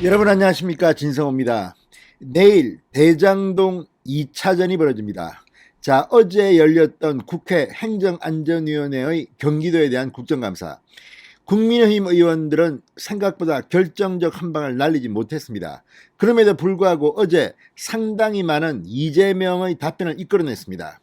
여러분 안녕하십니까, 진성호입니다. 내일 대장동 2차전이 벌어집니다. 자, 어제 열렸던 국회 행정안전위원회의 경기도에 대한 국정감사. 국민의힘 의원들은 생각보다 결정적 한 방을 날리지 못했습니다. 그럼에도 불구하고 어제 상당히 많은 이재명의 답변을 이끌어냈습니다.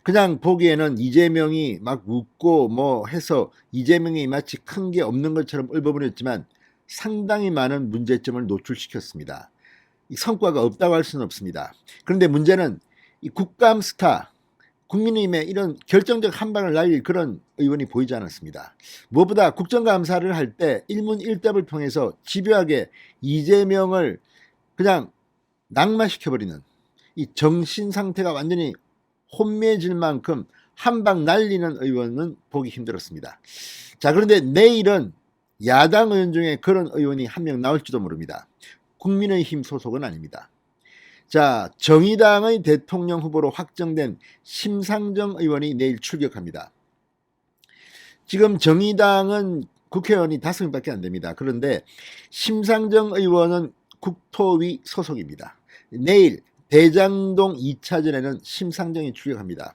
그냥 보기에는 이재명이 막 웃고 뭐 해서 이재명이 마치 큰 게 없는 것처럼 얼버무렸지만 상당히 많은 문제점을 노출시켰습니다. 성과가 없다고 할 수는 없습니다. 그런데 문제는 이 국감 스타 국민의힘의 이런 결정적 한 방을 날릴 그런 의원이 보이지 않았습니다. 무엇보다 국정감사를 할 때 일문일답을 통해서 집요하게 이재명을 그냥 낙마시켜버리는 이 정신 상태가 완전히 혼미해질 만큼 한 방 날리는 의원은 보기 힘들었습니다. 자, 그런데 내일은 야당 의원 중에 그런 의원이 한 명 나올지도 모릅니다. 국민의힘 소속은 아닙니다. 자, 정의당의 대통령 후보로 확정된 심상정 의원이 내일 출격합니다. 지금 정의당은 국회의원이 5명밖에 안 됩니다. 그런데 심상정 의원은 국토위 소속입니다. 내일 대장동 2차전에는 심상정이 출격합니다.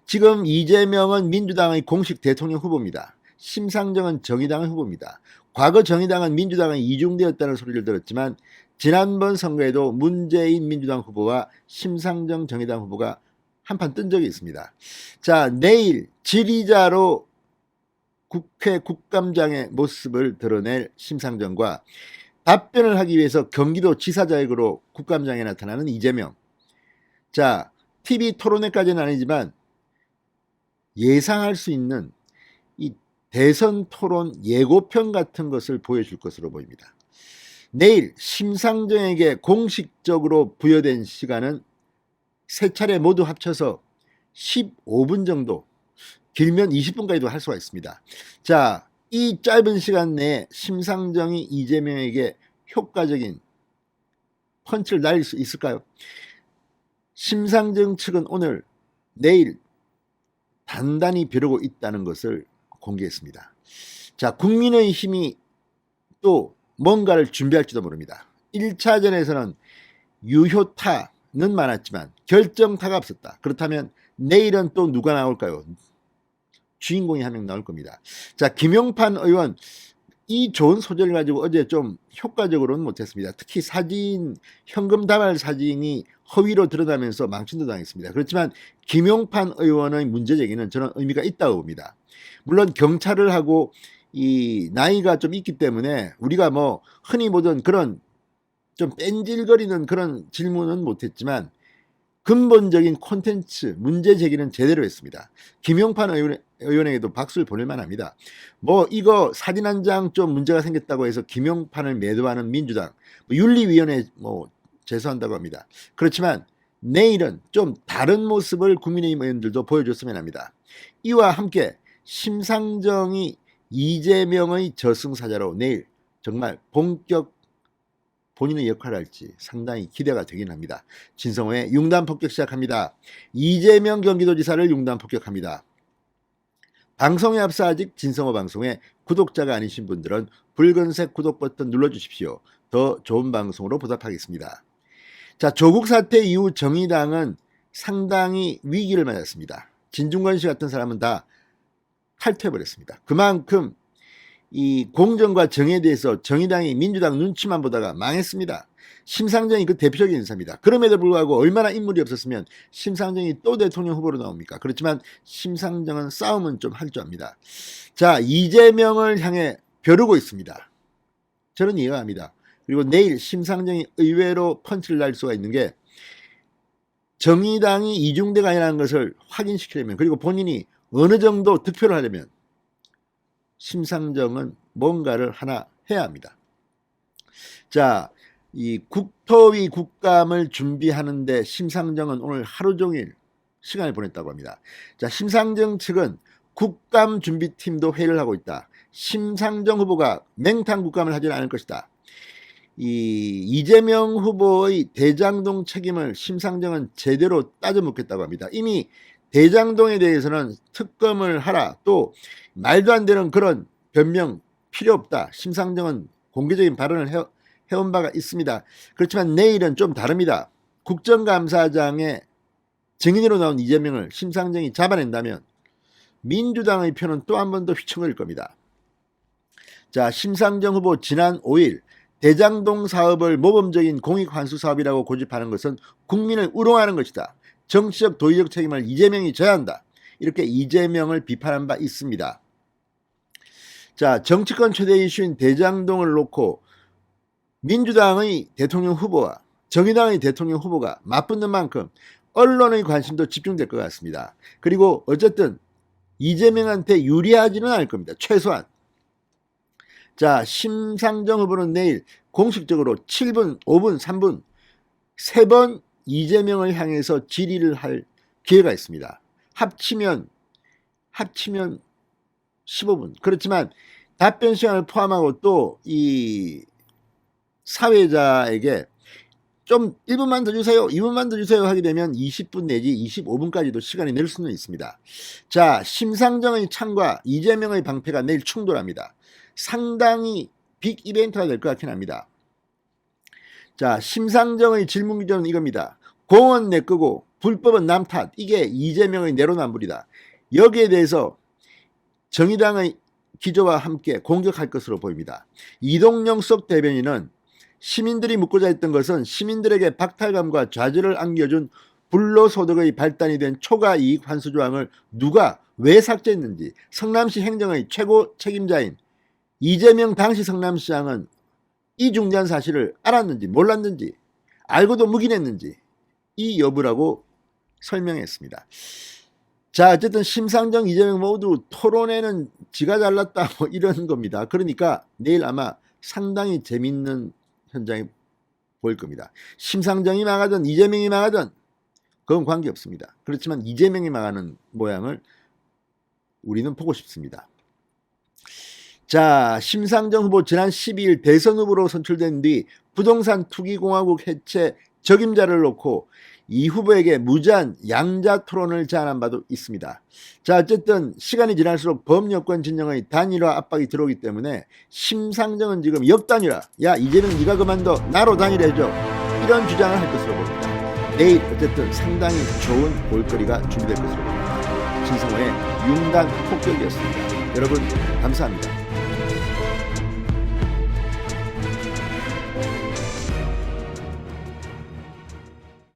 지금 이재명은 민주당의 공식 대통령 후보입니다. 심상정은 정의당의 후보입니다. 과거 정의당은 민주당의 이중되었다는 소리를 들었지만 지난번 선거에도 문재인 민주당 후보와 심상정 정의당 후보가 한판 뜬 적이 있습니다. 자, 내일 지리자로 국회 국감장의 모습을 드러낼 심상정과 답변을 하기 위해서 경기도 지사 자격으로 국감장에 나타나는 이재명. 자, TV 토론회까지는 아니지만 예상할 수 있는 이 대선 토론 예고편 같은 것을 보여줄 것으로 보입니다. 내일 심상정에게 공식적으로 부여된 시간은 세 차례 모두 합쳐서 15분 정도, 길면 20분까지도 할 수가 있습니다. 자, 이 짧은 시간 내에 심상정이 이재명에게 효과적인 펀치를 날릴 수 있을까요? 심상정 측은 내일 단단히 벼르고 있다는 것을 공개했습니다. 자, 국민의힘이 또 뭔가를 준비할지도 모릅니다. 1차전에서는 유효타는 많았지만 결정타가 없었다. 그렇다면 내일은 또 누가 나올까요? 주인공이 한 명 나올 겁니다. 자, 김용판 의원, 이 좋은 소재를 가지고 어제 좀 효과적으로는 못했습니다. 특히 현금 다발 사진이 허위로 드러나면서 망신도 당했습니다. 그렇지만 김용판 의원의 문제 제기는 저는 의미가 있다고 봅니다. 물론 경찰을 하고 이 나이가 좀 있기 때문에 우리가 뭐 흔히 보던 그런 좀 뺀질거리는 그런 질문은 못했지만 근본적인 콘텐츠 문제 제기는 제대로 했습니다. 김용판 의원에게도 박수를 보낼 만합니다. 뭐 이거 사진 한 장 좀 문제가 생겼다고 해서 김용판을 매도하는 민주당 윤리위원회 뭐 제소한다고 합니다. 그렇지만 내일은 좀 다른 모습을 국민의힘 의원들도 보여줬으면 합니다. 이와 함께 심상정이 이재명의 저승사자로 내일 정말 본격 본인의 역할을 할지 상당히 기대가 되긴 합니다. 진성호의 융단 폭격 시작합니다. 이재명 경기도지사를 융단 폭격합니다. 방송에 앞서 아직 진성호 방송에 구독자가 아니신 분들은 붉은색 구독 버튼 눌러주십시오. 더 좋은 방송으로 보답하겠습니다. 자, 조국 사태 이후 정의당은 상당히 위기를 맞았습니다. 진중권 씨 같은 사람은 다 탈퇴해버렸습니다. 그만큼 이 공정과 정의에 대해서 정의당이 민주당 눈치만 보다가 망했습니다. 심상정이 그 대표적인 인사입니다. 그럼에도 불구하고 얼마나 인물이 없었으면 심상정이 또 대통령 후보로 나옵니까? 그렇지만 심상정은 싸움은 좀 할 줄 압니다. 자, 이재명을 향해 벼르고 있습니다. 저는 이해가 합니다. 그리고 내일 심상정이 의외로 펀치를 날 수가 있는 게 정의당이 이중대가 아니라는 것을 확인시키려면, 그리고 본인이 어느 정도 득표를 하려면 심상정은 뭔가를 하나 해야 합니다. 자, 이 국토위 국감을 준비하는데 심상정은 오늘 하루 종일 시간을 보냈다고 합니다. 자, 심상정 측은 국감 준비팀도 회의를 하고 있다. 심상정 후보가 맹탕 국감을 하지는 않을 것이다. 이재명 후보의 대장동 책임을 심상정은 제대로 따져 묻겠다고 합니다. 이미 대장동에 대해서는 특검을 하라, 또 말도 안 되는 그런 변명 필요 없다, 심상정은 공개적인 발언을 해온 바가 있습니다. 그렇지만 내일은 좀 다릅니다. 국정감사장에 증인으로 나온 이재명을 심상정이 잡아낸다면 민주당의 표는 또 한 번 더 휘청거릴 겁니다. 자, 심상정 후보 지난 5일 대장동 사업을 모범적인 공익환수 사업이라고 고집하는 것은 국민을 우롱하는 것이다. 정치적 도의적 책임을 이재명이 져야 한다. 이렇게 이재명을 비판한 바 있습니다. 자, 정치권 최대 이슈인 대장동을 놓고 민주당의 대통령 후보와 정의당의 대통령 후보가 맞붙는 만큼 언론의 관심도 집중될 것 같습니다. 그리고 어쨌든 이재명한테 유리하지는 않을 겁니다. 최소한. 자, 심상정 후보는 내일 공식적으로 7분, 5분, 3분 3번 이재명을 향해서 질의를 할 기회가 있습니다. 합치면 15분. 그렇지만 답변 시간을 포함하고 또 이 사회자에게 좀 1분만 더 주세요, 2분만 더 주세요 하게 되면 20분 내지 25분까지도 시간이 낼 수는 있습니다. 자, 심상정의 창과 이재명의 방패가 내일 충돌합니다. 상당히 빅 이벤트가 될 것 같긴 합니다. 자, 심상정의 질문 기조는 이겁니다. 공은 내 거고 불법은 남 탓. 이게 이재명의 내로남불이다. 여기에 대해서 정의당의 기조와 함께 공격할 것으로 보입니다. 이동영석 대변인은 시민들이 묻고자 했던 것은 시민들에게 박탈감과 좌절을 안겨준 불로소득의 발단이 된 초과이익 환수 조항을 누가 왜 삭제했는지, 성남시 행정의 최고 책임자인 이재명 당시 성남시장은 이 중대한 사실을 알았는지 몰랐는지, 알고도 묵인했는지 이 여부라고 설명했습니다. 자, 어쨌든 심상정, 이재명 모두 토론회는 지가 잘났다 뭐 이런 겁니다. 그러니까 내일 아마 상당히 재밌는 현장이 보일 겁니다. 심상정이 망하든 이재명이 망하든 그건 관계없습니다. 그렇지만 이재명이 망하는 모양을 우리는 보고 싶습니다. 자, 심상정 후보 지난 12일 대선 후보로 선출된 뒤 부동산 투기공화국 해체 적임자를 놓고 이 후보에게 무제한 양자 토론을 제안한 바도 있습니다. 자, 어쨌든 시간이 지날수록 범여권 진영의 단일화 압박이 들어오기 때문에 심상정은 지금 역단일화, 야 이재명 네가 그만둬 나로 단일해줘, 이런 주장을 할 것으로 보입니다. 내일 어쨌든 상당히 좋은 볼거리가 준비될 것으로 보입니다. 진성호의 융단 폭격이었습니다. 여러분 감사합니다.